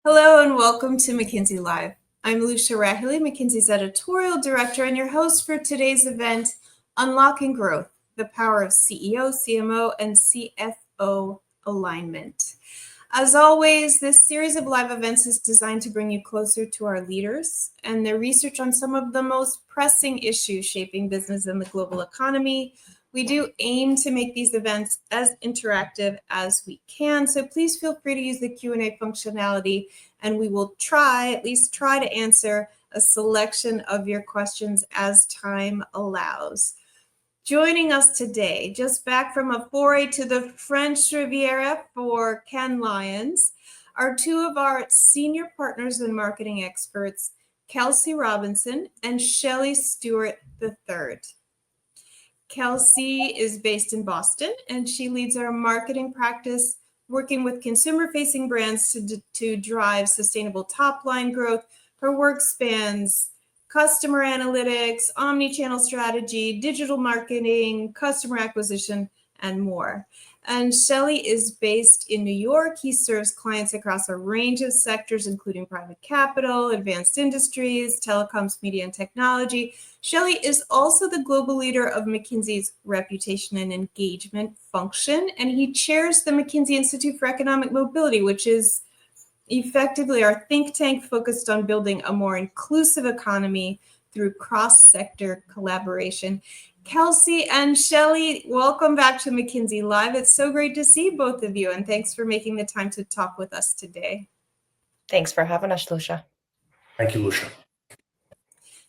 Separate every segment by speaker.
Speaker 1: Hello and welcome to McKinsey Live. I'm Lucia Rahili, McKinsey's editorial director and your host for today's event, Unlocking Growth, the Power of CEO, CMO, and CFO Alignment. As always, this series of live events is designed to bring you closer to our leaders and their research on some of the most pressing issues shaping business and the global economy. We do aim to make these events as interactive as we can, so please feel free to use the Q&A functionality, and we will at least try to answer a selection of your questions as time allows. Joining us today, just back from a foray to the French Riviera for Cannes Lions, are two of our senior partners and marketing experts, Kelsey Robinson and Shelley Stewart III. Kelsey is based in Boston, and she leads our marketing practice, working with consumer-facing brands to drive sustainable top-line growth. Her work spans customer analytics, omni-channel strategy, digital marketing, customer acquisition, and more. And Shelley is based in New York. He serves clients across a range of sectors, including private capital, advanced industries, telecoms, media, and technology. Shelley is also the global leader of McKinsey's reputation and engagement function, and he chairs the McKinsey Institute for Economic Mobility, which is effectively our think tank focused on building a more inclusive economy through cross-sector collaboration. Kelsey and Shelley, welcome back to McKinsey Live. It's so great to see both of you, and thanks for making the time to talk with us today.
Speaker 2: Thanks for having us, Lucia.
Speaker 3: Thank you, Lucia.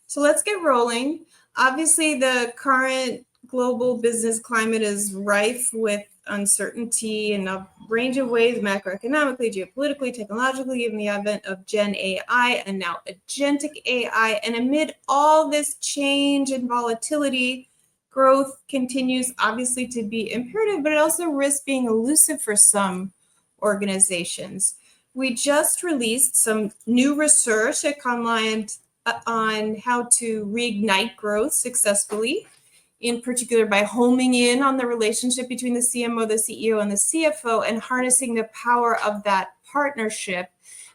Speaker 1: So let's get rolling. Obviously, the current global business climate is rife with uncertainty in a range of ways, macroeconomically, geopolitically, technologically, given the advent of Gen AI and now agentic AI. And amid all this change and volatility, growth continues obviously to be imperative, but it also risks being elusive for some organizations. We just released some new research at Cannes Lions on how to reignite growth successfully, in particular by homing in on the relationship between the CMO, the CEO, and the CFO, and harnessing the power of that partnership.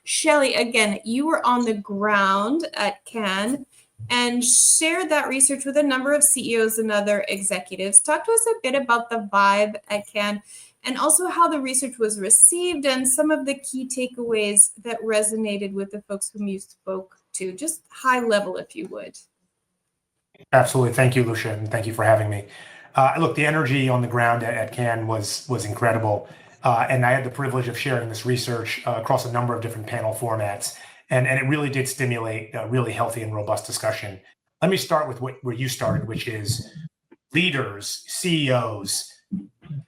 Speaker 1: Shelley, again, you were on the ground at Cannes and shared that research with a number of CEOs and other executives. Talk to us a bit about the vibe at Cannes and also how the research was received and some of the key takeaways that resonated with the folks whom you spoke to, just high level, if you would.
Speaker 3: Absolutely. Thank you, Lucia, and thank you for having me. Look, the energy on the ground at Cannes was incredible, and I had the privilege of sharing this research across a number of different panel formats, and it really did stimulate a really healthy and robust discussion. Let me start with where you started, which is leaders, CEOs,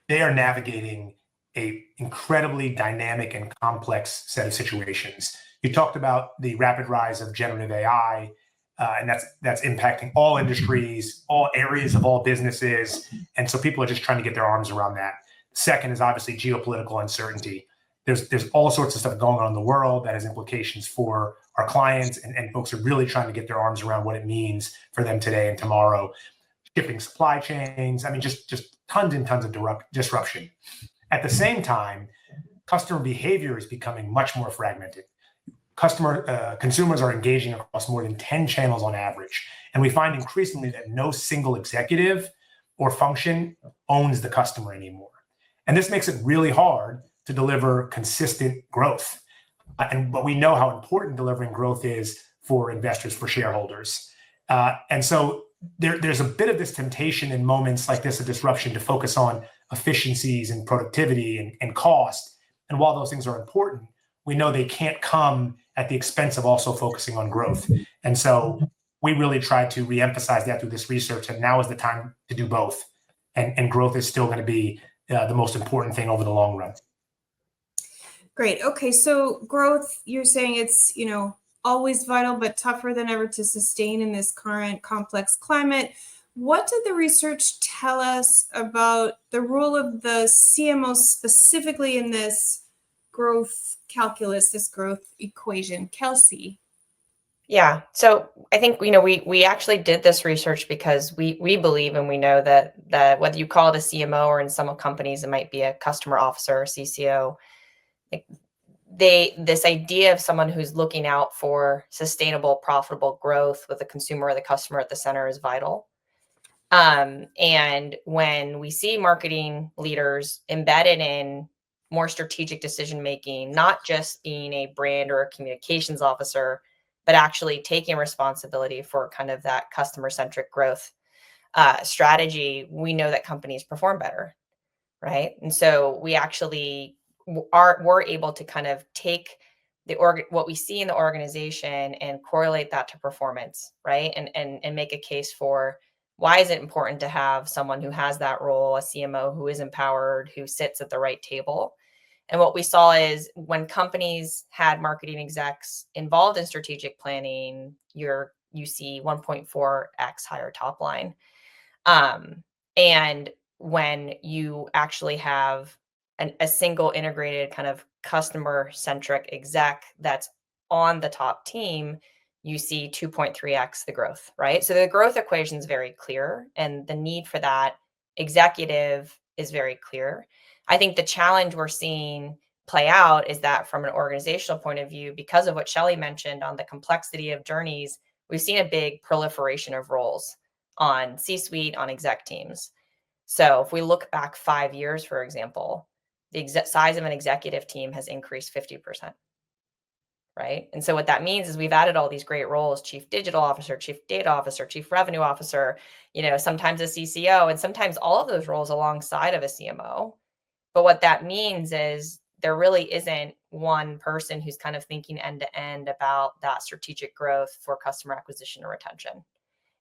Speaker 3: they are navigating a incredibly dynamic and complex set of situations. You talked about the rapid rise of generative AI, and that's impacting all industries, all areas of all businesses. And so people are just trying to get their arms around that. Second is obviously geopolitical uncertainty. There's all sorts of stuff going on in the world that has implications for our clients, and folks are really trying to get their arms around what it means for them today and tomorrow. Shifting supply chains, I mean, just tons and tons of disruption. At the same time, customer behavior is becoming much more fragmented. Consumers are engaging across more than 10 channels on average. And we find increasingly that no single executive or function owns the customer anymore. And this makes it really hard to deliver consistent growth. But we know how important delivering growth is for investors, for shareholders. And so there's a bit of this temptation in moments like this of disruption to focus on efficiencies and productivity and cost. And while those things are important, we know they can't come at the expense of also focusing on growth. And so we really tried to reemphasize that through this research, and now is the time to do both. And growth is still going to be the most important thing over the long run.
Speaker 1: Great. Okay, so growth, you're saying it's, always vital, but tougher than ever to sustain in this current complex climate. What did the research tell us about the role of the CMO specifically in this growth calculus, this growth equation? Kelsey?
Speaker 2: Yeah, so I think we actually did this research because we believe and we know that whether you call it a CMO or in some companies it might be a customer officer or CCO, this idea of someone who's looking out for sustainable, profitable growth with the consumer or the customer at the center is vital. And when we see marketing leaders embedded in more strategic decision making, not just being a brand or a communications officer, but actually taking responsibility for kind of that customer centric growth strategy, we know that companies perform better, right? And so we actually we're able to kind of take what we see in the organization and correlate that to performance, right? And make a case for why is it important to have someone who has that role, a CMO who is empowered, who sits at the right table. And what we saw is when companies had marketing execs involved in strategic planning, you see 1.4x higher top line. And when you actually have a single integrated kind of customer centric exec that's on the top team, you see 2.3x the growth, right? So the growth equation is very clear, and the need for that executive is very clear. I think the challenge we're seeing play out is that from an organizational point of view, because of what Shelley mentioned on the complexity of journeys, we've seen a big proliferation of roles on C-suite, on exec teams. So if we look back 5 years, for example, the size of an executive team has increased 50%, right? And so what that means is we've added all these great roles: chief digital officer, chief data officer, chief revenue officer, sometimes a CCO, and sometimes all of those roles alongside of a CMO. But what that means is there really isn't one person who's kind of thinking end to end about that strategic growth for customer acquisition or retention.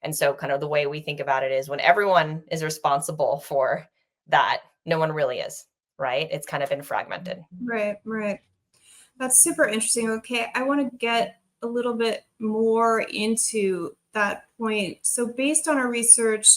Speaker 2: And so kind of the way we think about it is when everyone is responsible for that, no one really is, right? It's kind of been fragmented.
Speaker 1: Right. That's super interesting. Okay, I want to get a little bit more into that point. So based on our research,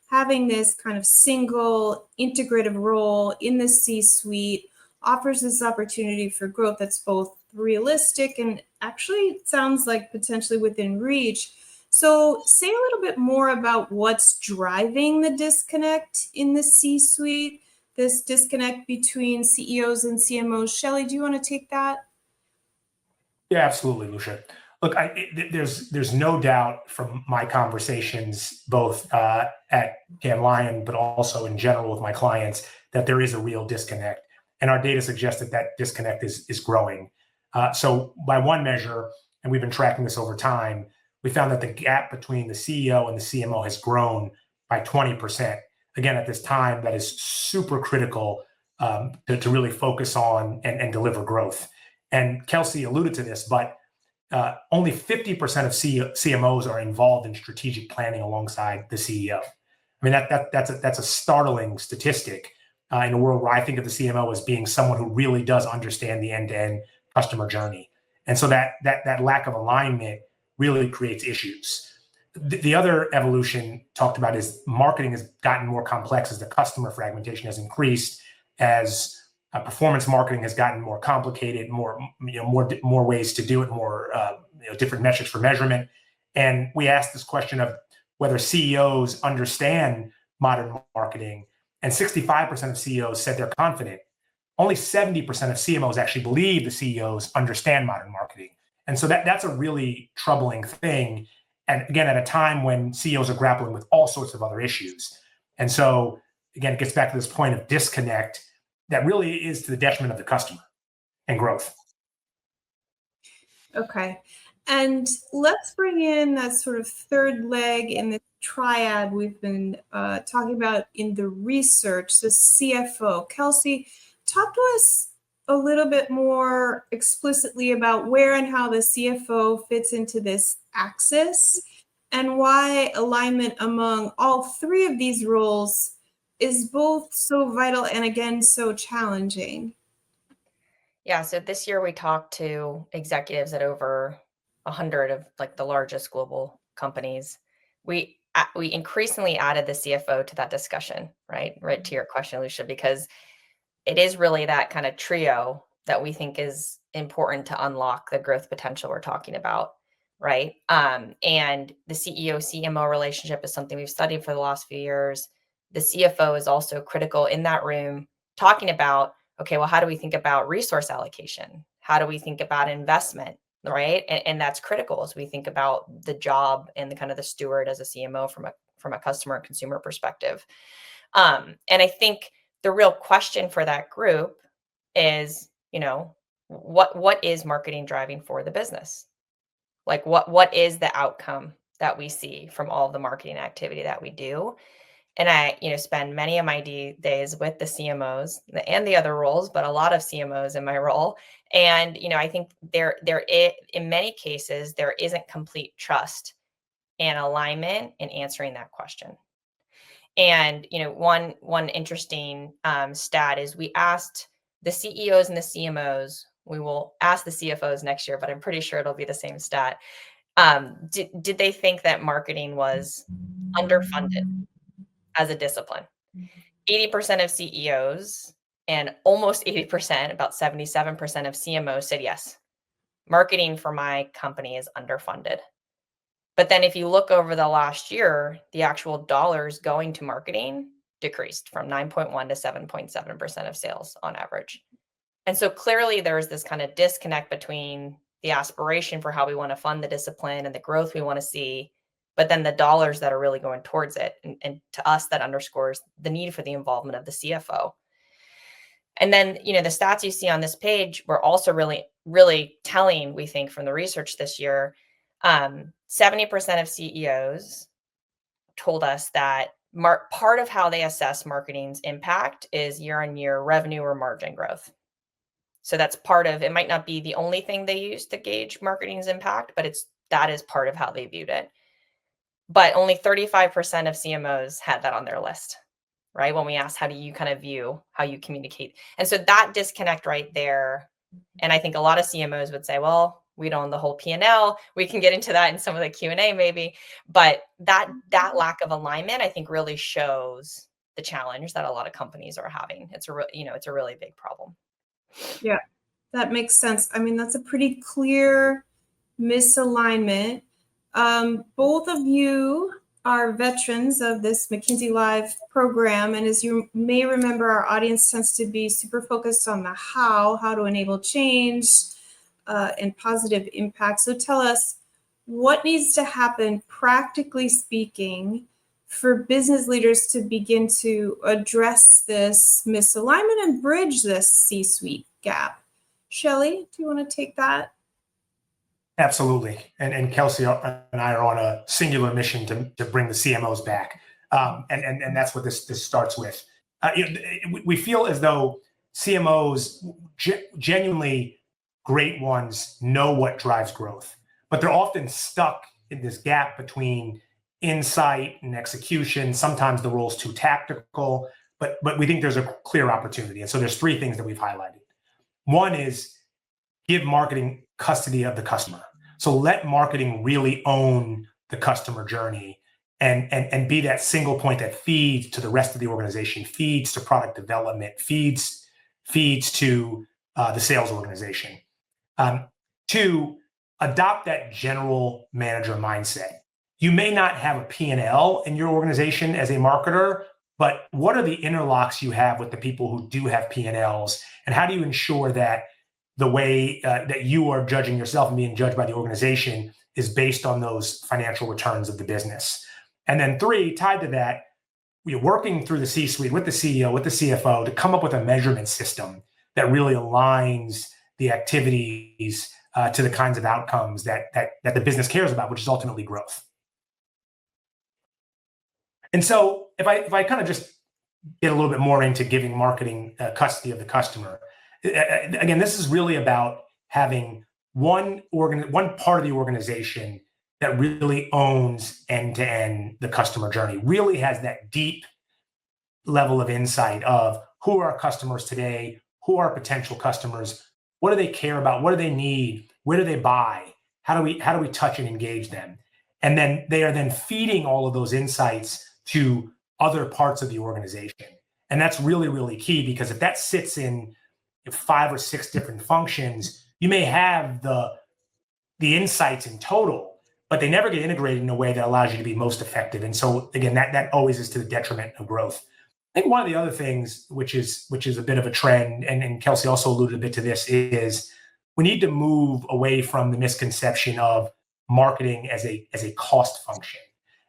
Speaker 1: having this kind of single integrative role in the C-suite offers this opportunity for growth that's both realistic and actually sounds like potentially within reach. So say a little bit more about what's driving the disconnect in the C-suite, this disconnect between CEOs and CMOs. Shelley, do you want to take that?
Speaker 3: Yeah, absolutely, Lucia. Look, there's no doubt from my conversations, both at Can Lion, but also in general with my clients, that there is a real disconnect. And our data suggests that disconnect is growing. So by one measure, and we've been tracking this over time, we found that the gap between the CEO and the CMO has grown by 20%. Again, at this time, that is super critical to really focus on and deliver growth. And Kelsey alluded to this, but only 50% of CMOs are involved in strategic planning alongside the CEO. I mean, that's a startling statistic in a world where I think of the CMO as being someone who really does understand the end-to-end customer journey. And so that lack of alignment really creates issues. The other evolution talked about is marketing has gotten more complex as the customer fragmentation has increased, as performance marketing has gotten more complicated, more ways to do it, more different metrics for measurement. And we asked this question of whether CEOs understand modern marketing, and 65% of CEOs said they're confident. Only 70% of CMOs actually believe the CEOs understand modern marketing. And so that's a really troubling thing. And again, at a time when CEOs are grappling with all sorts of other issues. And so again, it gets back to this point of disconnect that really is to the detriment of the customer and growth.
Speaker 1: Okay. And let's bring in that sort of third leg in the triad we've been talking about in the research, the CFO. Kelsey, talk to us a little bit more explicitly about where and how the CFO fits into this axis and why alignment among all three of these roles is both so vital and again so challenging.
Speaker 2: Yeah, so this year we talked to executives at over 100 of like the largest global companies. We increasingly added the CFO to that discussion, right? Right to your question, Lucia, because it is really that kind of trio that we think is important to unlock the growth potential we're talking about, right? And the CEO-CMO relationship is something we've studied for the last few years. The CFO is also critical in that room, talking about, okay, well, how do we think about resource allocation? How do we think about investment, right? And that's critical as we think about the job and the kind of the steward as a CMO from a customer and consumer perspective. And I think the real question for that group is, what is marketing driving for the business? Like what is the outcome that we see from all of the marketing activity that we do? And I, spend many of my days with the CMOs and the other roles, but a lot of CMOs in my role. And, I think in many cases, there isn't complete trust and alignment in answering that question. And, one interesting stat is we asked the CEOs and the CMOs, we will ask the CFOs next year, but I'm pretty sure it'll be the same stat. Did they think that marketing was underfunded as a discipline? 80% of CEOs and almost 80%, about 77% of CMOs said yes. Marketing for my company is underfunded. But then if you look over the last year, the actual dollars going to marketing decreased from 9.1 to 7.7% of sales on average. And so clearly there's this kind of disconnect between the aspiration for how we want to fund the discipline and the growth we want to see, but then the dollars that are really going towards it. And to us, that underscores the need for the involvement of the CFO. And then, the stats you see on this page were also really, really telling, we think, from the research this year. 70% of CEOs told us that part of how they assess marketing's impact is year-on-year revenue or margin growth. So that's part of, it might not be the only thing they use to gauge marketing's impact, but that is part of how they viewed it. But only 35% of CMOs had that on their list, right? When we asked, how do you kind of view how you communicate? And so that disconnect right there. And I think a lot of CMOs would say, well, we don't own the whole P&L. We can get into that in some of the Q&A maybe. But that lack of alignment, I think, really shows the challenge that a lot of companies are having. It's a really big problem.
Speaker 1: Yeah, that makes sense. I mean, that's a pretty clear misalignment. Both of you are veterans of this McKinsey Live program. And as you may remember, our audience tends to be super focused on the how to enable change and positive impact. So tell us, what needs to happen, practically speaking, for business leaders to begin to address this misalignment and bridge this C-suite gap? Shelley, do you want to take that?
Speaker 3: Absolutely. And Kelsey and I are on a singular mission to bring the CMOs back. And that's what this starts with. We feel as though CMOs, genuinely great ones, know what drives growth, but they're often stuck in this gap between insight and execution. Sometimes the role's too tactical, but we think there's a clear opportunity. And so there's three things that we've highlighted. One is give marketing custody of the customer. So let marketing really own the customer journey and be that single point that feeds to the rest of the organization, feeds to product development, feeds to the sales organization. Two, adopt that general manager mindset. You may not have a P&L in your organization as a marketer, but what are the interlocks you have with the people who do have P&Ls? And how do you ensure that the way that you are judging yourself and being judged by the organization is based on those financial returns of the business? And then three, tied to that, we're working through the C-suite with the CEO, with the CFO to come up with a measurement system that really aligns the activities to the kinds of outcomes that the business cares about, which is ultimately growth. And so if I kind of just get a little bit more into giving marketing custody of the customer, again, this is really about having one part of the organization that really owns end-to-end the customer journey, really has that deep level of insight of who are our customers today, who are our potential customers, what do they care about, what do they need, where do they buy, how do we touch and engage them? And then they are then feeding all of those insights to other parts of the organization. And that's really, really key, because if that sits in 5 or 6 different functions, you may have the insights in total, but they never get integrated in a way that allows you to be most effective. And so again, that always is to the detriment of growth. I think one of the other things, which is a bit of a trend, and Kelsey also alluded a bit to this, is we need to move away from the misconception of marketing as a cost function.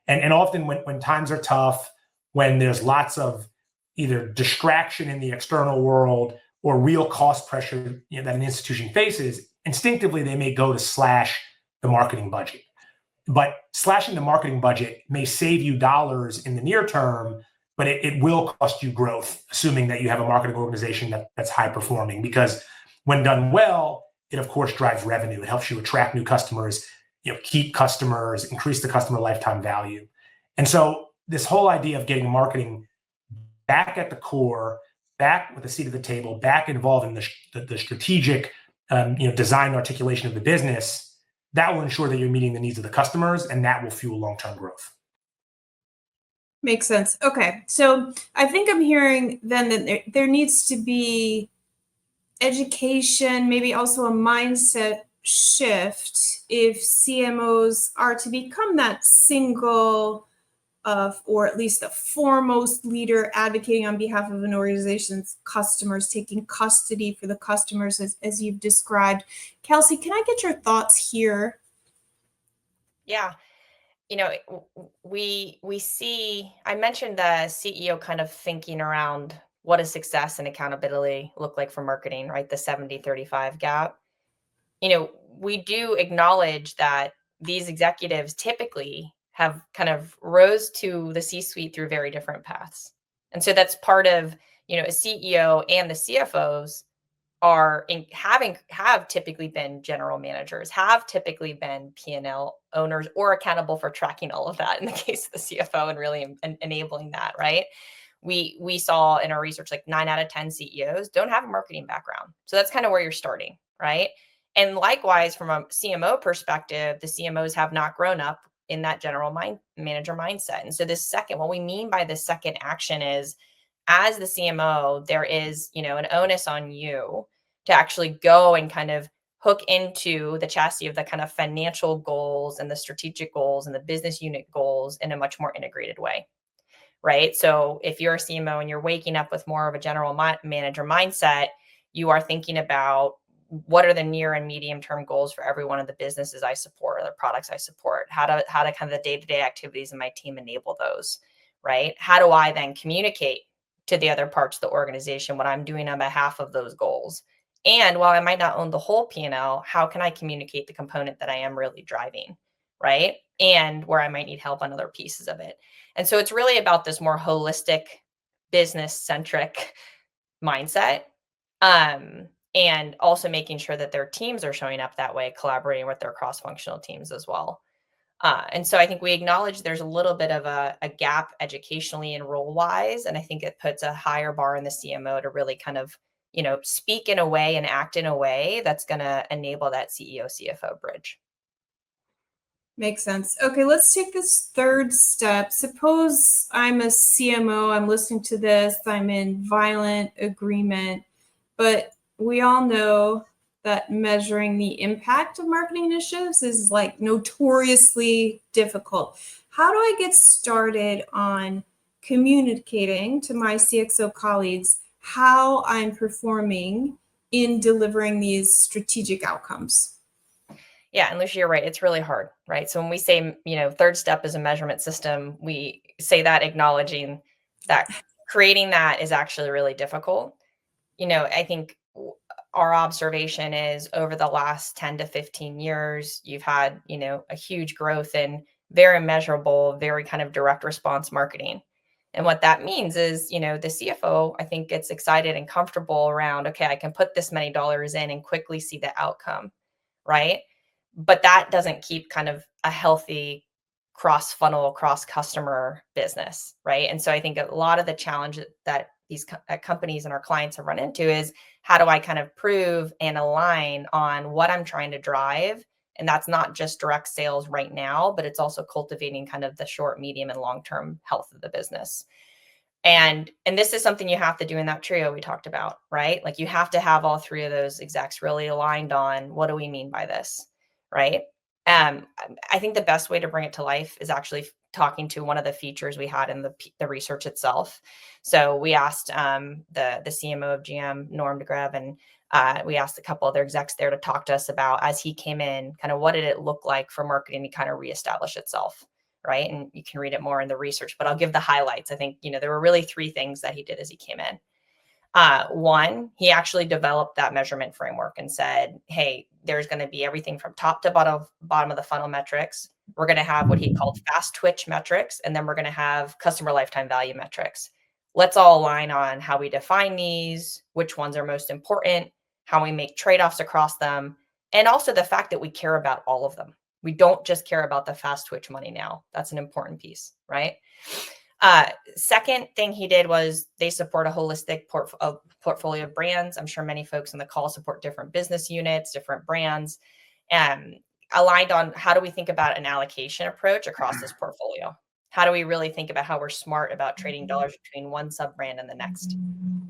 Speaker 3: And often when times are tough, when there's lots of either distraction in the external world or real cost pressure that an institution faces, instinctively they may go to slash the marketing budget. But slashing the marketing budget may save you dollars in the near term, but it will cost you growth, assuming that you have a marketing organization that's high performing. Because when done well, it of course drives revenue. It helps you attract new customers, keep customers, increase the customer lifetime value. And so this whole idea of getting marketing back at the core, back with a seat at the table, back involved in the strategic design and articulation of the business, that will ensure that you're meeting the needs of the customers, and that will fuel long-term growth.
Speaker 1: Makes sense. Okay. So I think I'm hearing then that there needs to be education, maybe also a mindset shift if CMOs are to become that single or at least the foremost leader advocating on behalf of an organization's customers, taking custody for the customers as you've described. Kelsey, can I get your thoughts here?
Speaker 2: Yeah. We see, I mentioned the CEO kind of thinking around what does success and accountability look like for marketing, right? The 70-35 gap. We do acknowledge that these executives typically have kind of rose to the C-suite through very different paths. And so that's part of, a CEO and the CFOs have typically been general managers, have typically been P&L owners, or accountable for tracking all of that in the case of the CFO and really enabling that, right? We saw in our research, like 9 out of 10 CEOs don't have a marketing background. So that's kind of where you're starting, right? And likewise, from a CMO perspective, the CMOs have not grown up in that general manager mindset. And so what we mean by this second action is, as the CMO, there is, an onus on you to actually go and kind of hook into the chassis of the kind of financial goals and the strategic goals and the business unit goals in a much more integrated way, right? So if you're a CMO and you're waking up with more of a general manager mindset, you are thinking about what are the near and medium term goals for every one of the businesses I support or the products I support? How to kind of the day-to-day activities in my team enable those, right? How do I then communicate to the other parts of the organization what I'm doing on behalf of those goals? And while I might not own the whole P&L, how can I communicate the component that I am really driving, right? And where I might need help on other pieces of it. And so it's really about this more holistic, business-centric mindset. And also making sure that their teams are showing up that way, collaborating with their cross-functional teams as well. And so I think we acknowledge there's a little bit of a gap educationally and role-wise, and I think it puts a higher bar in the CMO to really kind of, speak in a way and act in a way that's going to enable that CEO-CFO bridge.
Speaker 1: Makes sense. Okay, let's take this third step. Suppose I'm a CMO, I'm listening to this, I'm in violent agreement, but we all know that measuring the impact of marketing initiatives is like notoriously difficult. How do I get started on communicating to my CXO colleagues how I'm performing in delivering these strategic outcomes?
Speaker 2: Yeah, and Lucia, you're right. It's really hard, right? So when we say, third step is a measurement system, we say that acknowledging that creating that is actually really difficult. I think our observation is over the last 10 to 15 years, you've had, a huge growth in very measurable, very kind of direct response marketing. And what that means is, the CFO, I think, gets excited and comfortable around, okay, I can put this many dollars in and quickly see the outcome, right? But that doesn't keep kind of a healthy cross-funnel, cross-customer business, right? And so I think a lot of the challenge that these companies and our clients have run into is, how do I kind of prove and align on what I'm trying to drive? And that's not just direct sales right now, but it's also cultivating kind of the short, medium, and long-term health of the business. And this is something you have to do in that trio we talked about, right? Like you have to have all three of those execs really aligned on, what do we mean by this, right? I think the best way to bring it to life is actually talking to one of the features we had in the research itself. So we asked the CMO of GM, Norm de Greve, and We asked a couple other execs there to talk to us about, as he came in, kind of what did it look like for marketing to kind of reestablish itself, right? And you can read it more in the research, but I'll give the highlights. I think, there were really 3 things that he did as he came in. One, he actually developed that measurement framework and said, hey, there's going to be everything from top to bottom of the funnel metrics. We're going to have what he called fast twitch metrics, and then we're going to have customer lifetime value metrics. Let's all align on how we define these, which ones are most important, how we make trade-offs across them, and also the fact that we care about all of them. We don't just care about the fast twitch money now. That's an important piece, right? Second thing he did was they support a holistic portfolio of brands. I'm sure many folks on the call support different business units, different brands, and aligned on how do we think about an allocation approach across this portfolio? How do we really think about how we're smart about trading dollars between one sub brand and the next,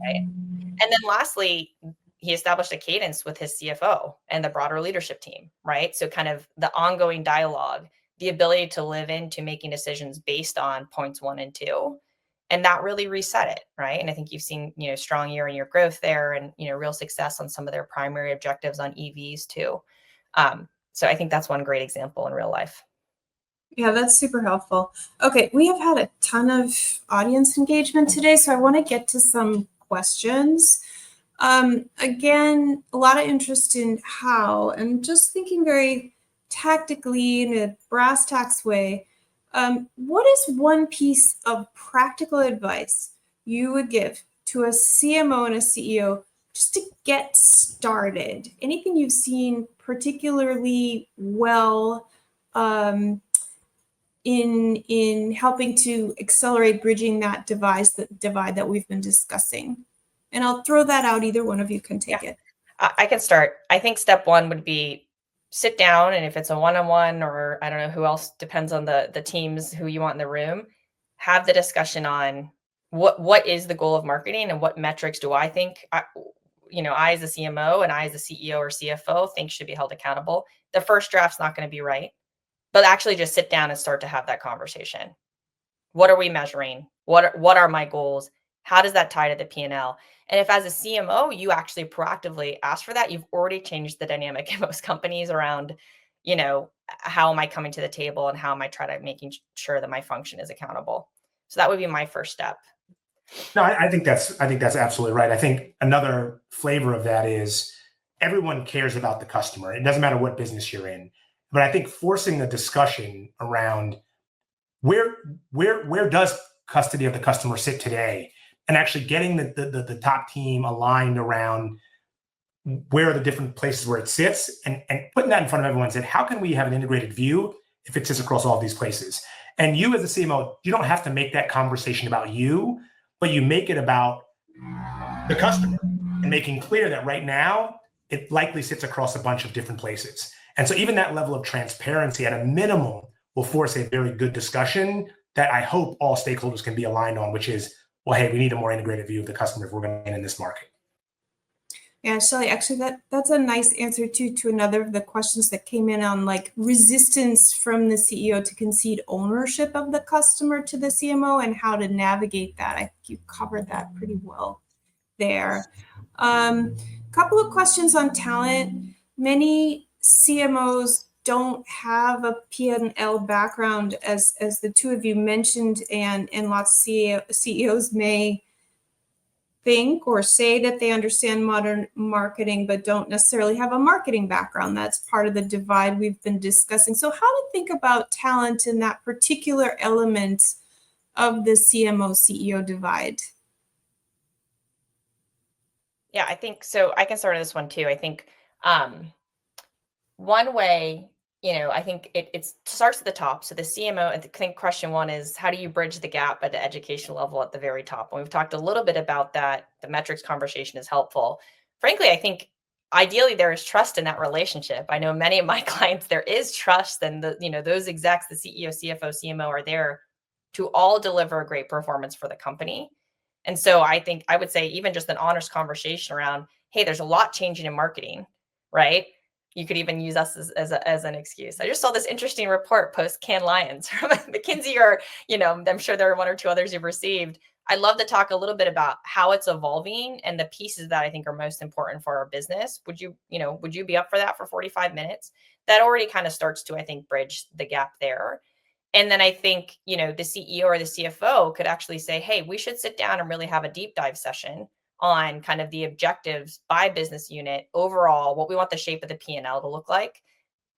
Speaker 2: right? And then lastly, he established a cadence with his CFO and the broader leadership team, right? So kind of the ongoing dialogue, the ability to live into making decisions based on points 1 and 2. And that really reset it, right? And I think you've seen, strong year-on-year growth there and, real success on some of their primary objectives on EVs too. So I think that's one great example in real life.
Speaker 1: Yeah, that's super helpful. Okay, we have had a ton of audience engagement today, so I want to get to some questions. Again, a lot of interest in how, and just thinking very tactically in a brass tacks way, what is one piece of practical advice you would give to a CMO and a CEO just to get started? Anything you've seen particularly well in helping to accelerate bridging that divide that we've been discussing? And I'll throw that out. Either one of you can take it.
Speaker 2: I can start. I think step 1 would be sit down, and if it's a one-on-one or I don't know who else, depends on the teams who you want in the room, have the discussion on what is the goal of marketing and what metrics do I think I as a CMO and I as a CEO or CFO think should be held accountable. The first draft's not going to be right, but actually just sit down and start to have that conversation. What are we measuring? What are my goals? How does that tie to the P&L? And if as a CMO, you actually proactively ask for that, you've already changed the dynamic in most companies around, how am I coming to the table and how am I trying to making sure that my function is accountable? So that would be my first step.
Speaker 3: No, I think that's absolutely right. I think another flavor of that is everyone cares about the customer. It doesn't matter what business you're in. But I think forcing the discussion around where does custody of the customer sit today, and actually getting the top team aligned around where are the different places where it sits, and putting that in front of everyone and said, how can we have an integrated view if it sits across all of these places? And you as a CMO, you don't have to make that conversation about you, but you make it about the customer and making clear that right now it likely sits across a bunch of different places. And so even that level of transparency at a minimum will force a very good discussion that I hope all stakeholders can be aligned on, which is, well, hey, we need a more integrated view of the customer if we're going to win in this market.
Speaker 1: Yeah, Shelley, actually that's a nice answer to another of the questions that came in on like resistance from the CEO to concede ownership of the customer to the CMO and how to navigate that. I think you covered that pretty well there. Couple of questions on talent. Many CMOs don't have a P&L background, as the two of you mentioned, and lots of CEOs may think or say that they understand modern marketing, but don't necessarily have a marketing background. That's part of the divide we've been discussing. So how to think about talent in that particular element of the CMO-CEO divide?
Speaker 2: Yeah, I think so. I can start on this one too. I think one way, I think it starts at the top. So the CMO, I think question 1 is, how do you bridge the gap at the education level at the very top? And we've talked a little bit about that. The metrics conversation is helpful. Frankly, I think ideally there is trust in that relationship. I know many of my clients, there is trust, and those execs, the CEO, CFO, CMO are there to all deliver a great performance for the company. And so I think I would say even just an honest conversation around, hey, there's a lot changing in marketing, right? You could even use us as an excuse. I just saw this interesting report post Cannes Lions from McKinsey, or, I'm sure there are 1 or 2 others you've received. I'd love to talk a little bit about how it's evolving and the pieces that I think are most important for our business. Would you be up for that for 45 minutes? That already kind of starts to, I think, bridge the gap there. And then I think, the CEO or the CFO could actually say, hey, we should sit down and really have a deep dive session on kind of the objectives by business unit overall, what we want the shape of the P&L to look like,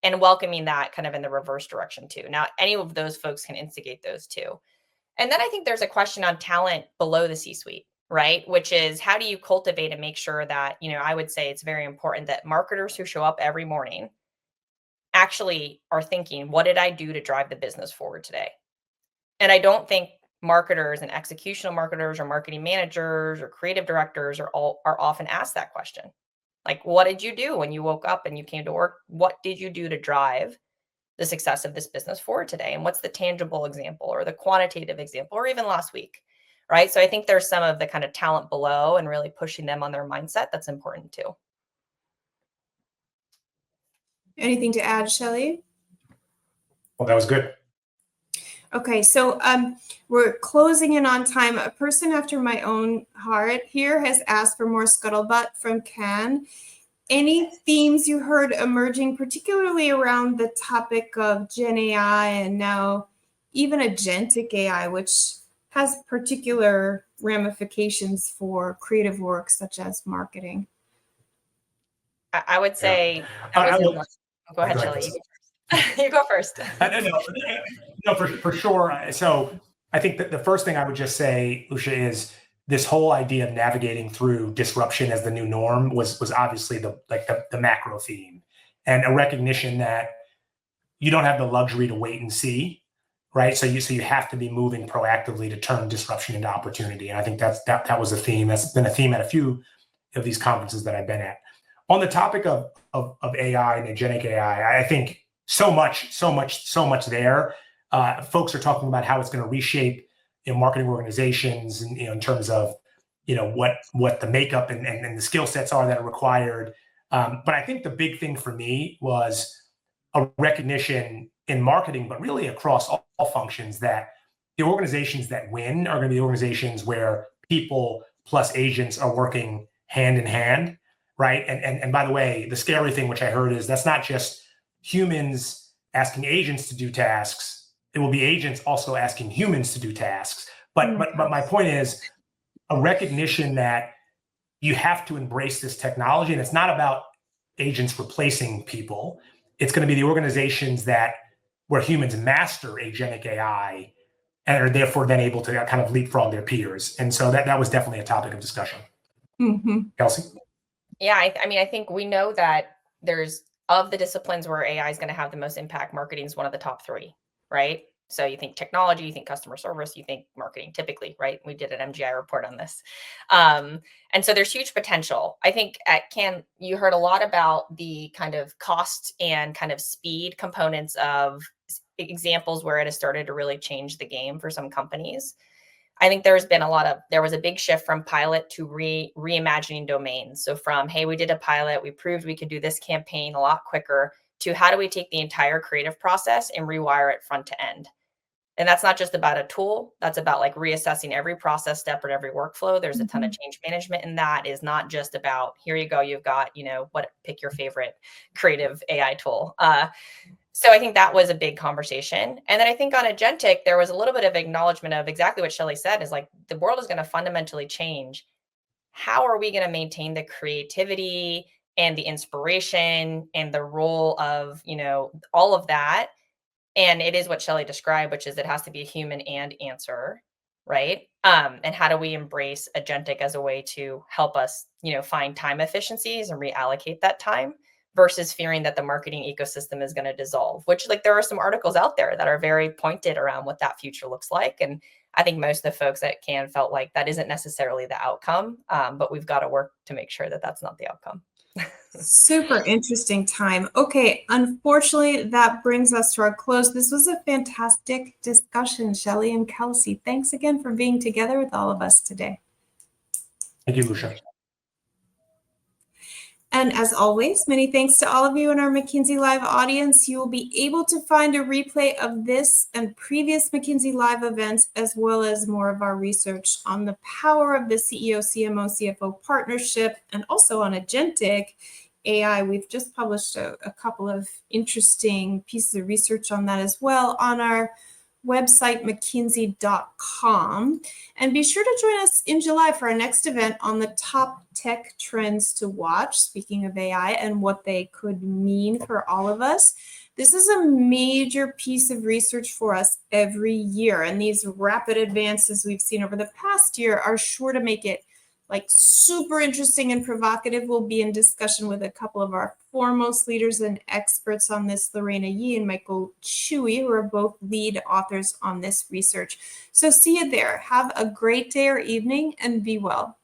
Speaker 2: and welcoming that kind of in the reverse direction too. Now, any of those folks can instigate those too. And then I think there's a question on talent below the C-suite, right? Which is, how do you cultivate and make sure that, I would say it's very important that marketers who show up every morning actually are thinking, what did I do to drive the business forward today? And I don't think marketers and executional marketers or marketing managers or creative directors are often asked that question. Like, what did you do when you woke up and you came to work? What did you do to drive the success of this business forward today? And what's the tangible example or the quantitative example, or even last week, right? So I think there's some of the kind of talent below and really pushing them on their mindset that's important too.
Speaker 1: Anything to add, Shelley?
Speaker 3: Well, that was good.
Speaker 1: Okay, so we're closing in on time. A person after my own heart here has asked for more scuttlebutt from Ken. Any themes you heard emerging, particularly around the topic of Gen AI and now even agentic AI, which has particular ramifications for creative work such as marketing?
Speaker 2: I would say, go ahead, Shelley. You go first.
Speaker 3: No, for sure. So I think that the first thing I would just say, Lucia, is this whole idea of navigating through disruption as the new norm was obviously the macro theme, and a recognition that you don't have the luxury to wait and see, right? So you have to be moving proactively to turn disruption into opportunity. And I think that was a theme. That's been a theme at a few of these conferences that I've been at. On the topic of AI and agentic AI, I think so much there. Folks are talking about how it's going to reshape marketing organizations, and in terms of what the makeup and the skill sets are that are required. But I think the big thing for me was a recognition in marketing, but really across all functions, that the organizations that win are going to be the organizations where people plus agents are working hand in hand, right? And by the way, the scary thing, which I heard, is that's not just humans asking agents to do tasks. It will be agents also asking humans to do tasks. But my point is a recognition that you have to embrace this technology, and it's not about agents replacing people. It's going to be the organizations where humans master agentic AI and are therefore then able to kind of leapfrog their peers. And so that was definitely a topic of discussion.
Speaker 1: Mm-hmm.
Speaker 3: Kelsey?
Speaker 2: Yeah, I think we know that of the disciplines where AI is going to have the most impact, marketing is one of the top three, right? So you think technology, you think customer service, you think marketing typically, right? We did an MGI report on this. And so there's huge potential. I think at Cannes, you heard a lot about the kind of cost and kind of speed components of examples where it has started to really change the game for some companies. I think there was a big shift from pilot to reimagining domains. So from, hey, we did a pilot, we proved we could do this campaign a lot quicker, to how do we take the entire creative process and rewire it front to end? And that's not just about a tool. That's about like reassessing every process step and every workflow. There's a ton of change management in that. Is not just about, here you go, you've got, pick your favorite creative AI tool. So I think that was a big conversation. And then I think on agentic, there was a little bit of acknowledgement of exactly what Shelley said, is like, the world is going to fundamentally change. How are we going to maintain the creativity and the inspiration and the role of, all of that? And it is what Shelley described, which is it has to be a human and answer, right? And how do we embrace agentic as a way to help us, find time efficiencies and reallocate that time, versus fearing that the marketing ecosystem is going to dissolve, which, like, there are some articles out there that are very pointed around what that future looks like. And I think most of the folks at Cannes felt like that isn't necessarily the outcome, but we've got to work to make sure that that's not the outcome.
Speaker 1: Super interesting time. Okay, unfortunately, that brings us to our close. This was a fantastic discussion, Shelley and Kelsey. Thanks again for being together with all of us today.
Speaker 3: Thank you, Lucia.
Speaker 1: And as always, many thanks to all of you in our McKinsey Live audience. You will be able to find a replay of this and previous McKinsey Live events, as well as more of our research on the power of the CEO-CMO CFO partnership, and also on agentic AI. We've just published a couple of interesting pieces of research on that as well on our website, mckinsey.com. And be sure to join us in July for our next event on the top tech trends to watch, speaking of AI and what they could mean for all of us. This is a major piece of research for us every year, and these rapid advances we've seen over the past year are sure to make it like super interesting and provocative. We'll be in discussion with a couple of our foremost leaders and experts on this, Lorena Yee and Michael Chewy, who are both lead authors on this research. So see you there. Have a great day or evening and be well.